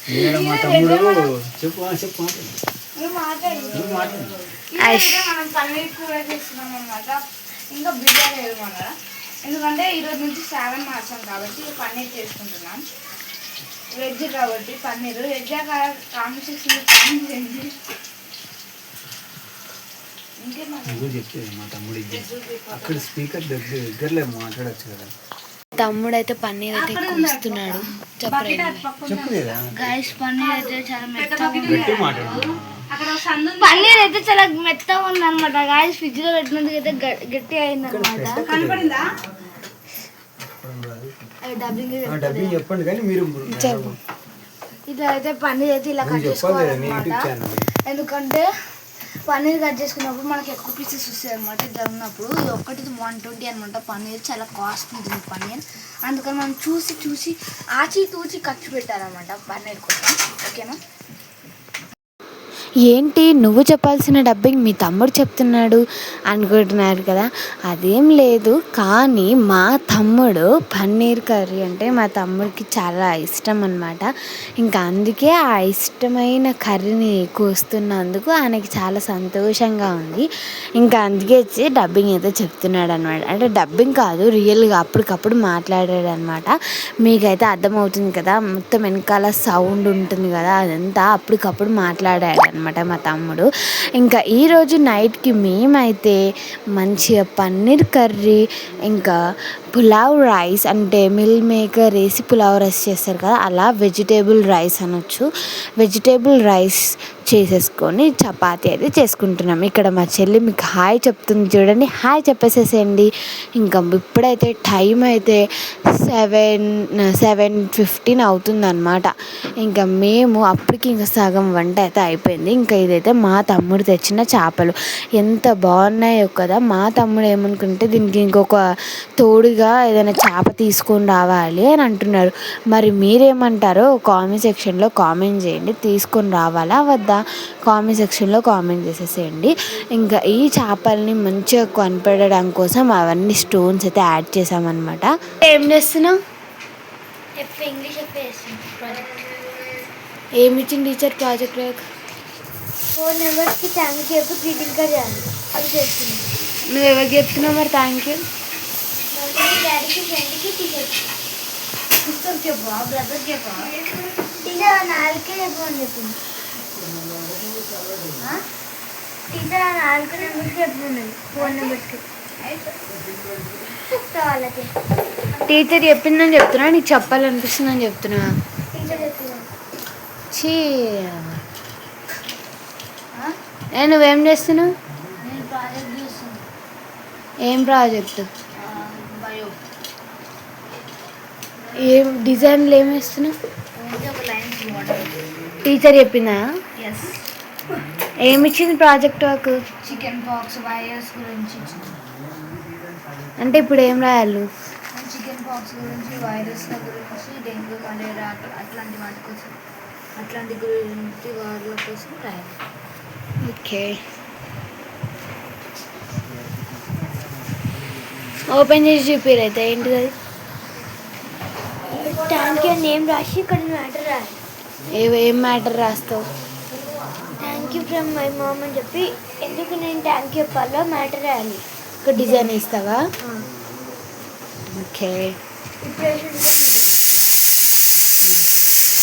మా తమ్ముడు చెప్పు చెప్పు మనం పన్నీర్ కూర చేస్తున్నాం అన్నమాట. ఇంకా బిర్యానీ వేయమన్నారా, ఎందుకంటే ఈరోజు నుంచి 7 మార్చాం కాబట్టి పన్నీర్ చేసుకుంటున్నాం. వెజ్ కాబట్టి పన్నీర్ వెజ్ కాంబినేషన్ చెప్పేది మా తమ్ముడు అక్కడ స్పీకర్ దగ్గరలే మాట్లాడచ్చు కదా. తమ్ముడు అయితే పన్నీర్ అయితే కూస్తున్నాడు. చెప్పలేదా గైస్ పన్నీర్ అయితే చాలా మెత్తగా పన్నీర్ అయితే చాలా మెత్తగా ఉంది అనమాట. గాయస్ ఫ్రిడ్జ్ లో పెట్టినందుకు అయితే గట్టి అయింది అనమాట. కనపడిందా? డబ్బింగ్ చెప్పండి కానీ మీరు ఇట్లా అయితే పన్నీర్ అయితే ఇలా కట్ చేసుకోవాలన్నమాట. ఎందుకంటే పన్నీర్ కట్ చేసుకున్నప్పుడు మనకి ఎక్కువ పీసెస్ వస్తాయి అనమాట. ఇట్లా ఉన్నప్పుడు ఇది ఒక్కటి 120 అనమాట. పన్నీర్ చాలా కాస్ట్ ఉంటుంది పన్నీర్. అందుకని మనం చూసి ఆచితూచి ఖర్చు పెట్టాలన్నమాట పన్నీర్ కోసం. ఓకేనా? ఏంటి నువ్వు చెప్పాల్సిన డబ్బింగ్ మీ తమ్ముడు చెప్తున్నాడు అనుకుంటున్నారు కదా. అదేం లేదు, కానీ మా తమ్ముడు పన్నీర్ కర్రీ అంటే మా తమ్ముడికి చాలా ఇష్టం అనమాట. ఇంకా అందుకే ఆ ఇష్టమైన కర్రీని కూస్తున్నందుకు ఆయనకి చాలా సంతోషంగా ఉంది. ఇంకా అందుకే డబ్బింగ్ అయితే చెప్తున్నాడు అనమాట. అంటే డబ్బింగ్ కాదు, రియల్గా అప్పటికప్పుడు మాట్లాడాడు అనమాట. మీకైతే అర్థమవుతుంది కదా, మొత్తం వెనకాల సౌండ్ ఉంటుంది కదా, అదంతా అప్పటికప్పుడు మాట్లాడాడు అనమాట మా తమ్ముడు. ఇంకా ఈరోజు నైట్కి మేమైతే మంచిగా పన్నీర్ కర్రీ, ఇంకా పులావ్ రైస్, అంటే మిల్ మేకర్ వేసి పులావ్ రైస్ చేస్తారు కదా, అలా వెజిటేబుల్ రైస్ అనొచ్చు. వెజిటేబుల్ రైస్ చేసేసుకొని చపాతీ అయితే చేసుకుంటున్నాం. ఇక్కడ మా చెల్లి మీకు హాయ్ చెప్తుంది చూడండి, హాయ్ చెప్పేసేసేయండి. ఇంకా ఇప్పుడైతే టైం అయితే 7:15 అవుతుందన్నమాట. ఇంకా మేము అప్పటికి ఇంకా సగం వంట అయితే అయిపోయింది. ఇంకా ఇదైతే మా తమ్ముడు తెచ్చిన చేపలు ఎంత బాగున్నాయో కదా. మా తమ్ముడు ఏమనుకుంటే దీనికి ఇంకొక తోడుగా ఏదైనా చేప తీసుకొని రావాలి అని అంటున్నారు. మరి మీరేమంటారో కామెంట్ సెక్షన్లో కామెంట్ చేయండి. తీసుకొని రావాలా వద్దా కామెంట్ సెక్షన్లో కామెంట్ చేసేసేయండి. ఇంకా ఈ చేపల్ని మంచిగా కనపడడం కోసం అవన్నీ స్టోన్స్ అయితే యాడ్ చేసామన్నమాట. ఏం చేస్తున్నావు? ఇంగ్లీష్ ఏమి ఇచ్చింది టీచర్ ప్రాజెక్ట్? 4 మెంబర్స్కి థ్యాంక్ యూ చెప్పి గ్రీటింగ్ కార్డ్ చేయాలి. అది చేస్తుంది. నువ్వు ఎవరికి చెప్తున్నావు మరి థ్యాంక్ యూ? డాడీకి, ఫ్రెండ్కి, టీచర్కి. సిస్టర్కి చెప్పా, బ్రదర్కి చెప్పా, టీచర్ 4కే చెప్పమని చెప్పింది. టీచర్ 4 నెంబర్స్కి చెప్పండి, 4 నెంబర్స్కి వాళ్ళకి. టీచర్ చెప్పిందని చెప్తున్నా, నీకు చెప్పాలనిపిస్తుందని చెప్తున్నా. టీచర్ చెప్తున్నా. నువ్వేం చేస్తున్నావు? నేను ప్రాజెక్ట్ చేస్తున్నాను. ఏం ప్రాజెక్టు? బయో. ఏం డిజైన్లు ఏమి వేస్తున్నావు? ఒక లైన్స్ మోడల్. టీచర్ చెప్పిందా? ఎస్. ఏమి ఇచ్చింది project work? Chicken pox virus గురించి. అంటే ఇప్పుడు ఏం రాయాలి? చికెన్ పాక్స్ గురించి, వైరస్ల గురించి, డెంగ్యూ, మలేరియా అట్లాంటి వాటి కోసం, అట్లాంటి గురించి వాళ్ళ కోసం రాయాలి. ఓకే, ఓపెన్ చేసి చూపిరు అయితే ఏంటిది అది? థ్యాంక్ యూ నేమ్ రాసి ఇక్కడ మ్యాటర్ రాయాలి. ఏం మ్యాటర్ రాస్తావు? Thank you from my mom అని చెప్పి ఎందుకు నేను థ్యాంక్ యూ చెప్పాలో మ్యాటర్ రాయాలి. ఒక డిజైన్ ఇస్తావా? ఓకే,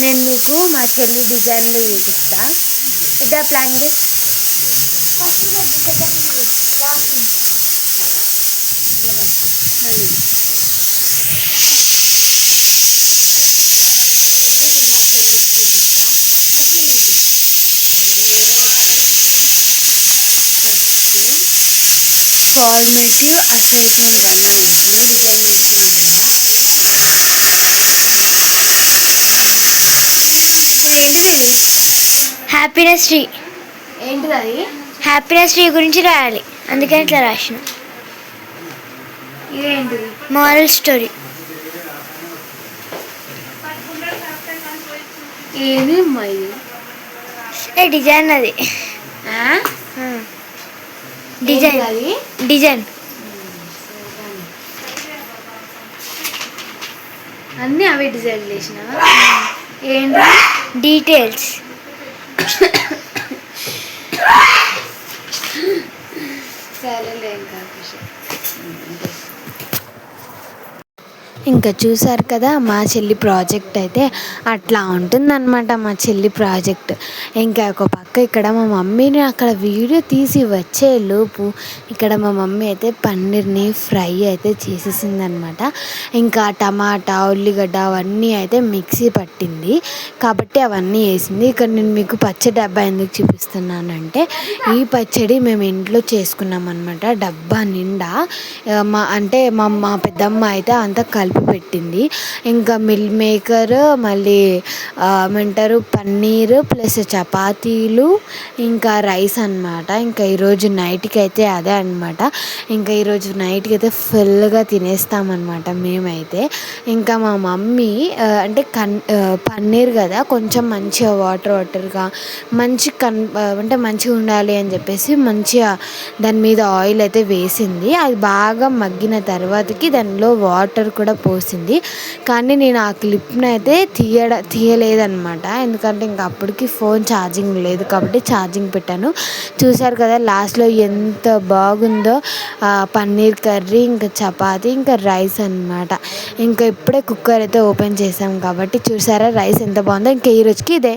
నేను మీకు మా చెల్లి డిజైన్లు చూపిస్తా. ఇట్లా ప్లాన్ చేసి ఫార్మేటివ్ అసెస్మెంట్ 1 అవుతుంది. డిజైన్ చేస్తున్నాను కదా. ఏంటిది? Happiness tree. ఏంటిది అది? హ్యాపీనెస్ ట్రీ గురించి రాయాలి, అందుకని ఇట్లా రాసిన. ఇదేంటిది? Moral story. ఏది అమ్మా ఇది? డిజైన్ అది. డిజైన్ అది డిజైన్ అన్నీ అవే డిజైన్ చేసినావా? ఏంటి డీటెయిల్స్. సరేలే ఇంకా చూసారు కదా మా చెల్లి ప్రాజెక్ట్ అయితే అట్లా ఉంటుందన్నమాట. మా చెల్లి ప్రాజెక్ట్ ఇంకా ఒక పక్క ఇక్కడ మా మమ్మీని అక్కడ వీడియో తీసి వచ్చేలోపు ఇక్కడ మా మమ్మీ అయితే పన్నీర్ని ఫ్రై అయితే చేసేసిందనమాట. ఇంకా టమాటా ఉల్లిగడ్డ అవన్నీ అయితే మిక్సీ పట్టింది కాబట్టి అవన్నీ వేసింది. ఇక్కడ నేను మీకు పచ్చడి డబ్బా ఎందుకు చూపిస్తున్నానంటే ఈ పచ్చడి మేము ఇంట్లో చేసుకున్నాం అనమాట. డబ్బా నిండా మా పెద్దమ్మ అయితే అంతా కలిపి పెట్టింది. ఇంకా మిల్ మేకర్, మళ్ళీ ఏమంటారు పన్నీర్ ప్లస్ చపాతీలు ఇంకా రైస్ అనమాట. ఇంకా ఈరోజు నైట్కి అయితే అదే అనమాట. ఇంకా ఈరోజు నైట్కి అయితే ఫుల్గా తినేస్తామన్నమాట మేమైతే. ఇంకా మా మమ్మీ అంటే పన్నీర్ కదా కొంచెం మంచిగా వాటర్గా అంటే మంచిగా ఉండాలి అని చెప్పేసి మంచిగా దాని మీద ఆయిల్ అయితే వేసింది. అది బాగా మగ్గిన తర్వాతకి దానిలో వాటర్ కూడా పోసింది. కానీ నేను ఆ క్లిప్ని అయితే తీయలేదన్నమాట. ఎందుకంటే ఇంకా అప్పటికి ఫోన్ ఛార్జింగ్ లేదు కాబట్టి ఛార్జింగ్ పెట్టాను. చూసారు కదా లాస్ట్లో ఎంత బాగుందో పన్నీర్ కర్రీ, ఇంకా చపాతీ, ఇంకా రైస్ అన్నమాట. ఇంకా ఇప్పుడే కుక్కర్ అయితే ఓపెన్ చేసాం కాబట్టి చూసారా రైస్ ఎంత బాగుందో. ఇంకా ఈ రోజుకి ఇదే.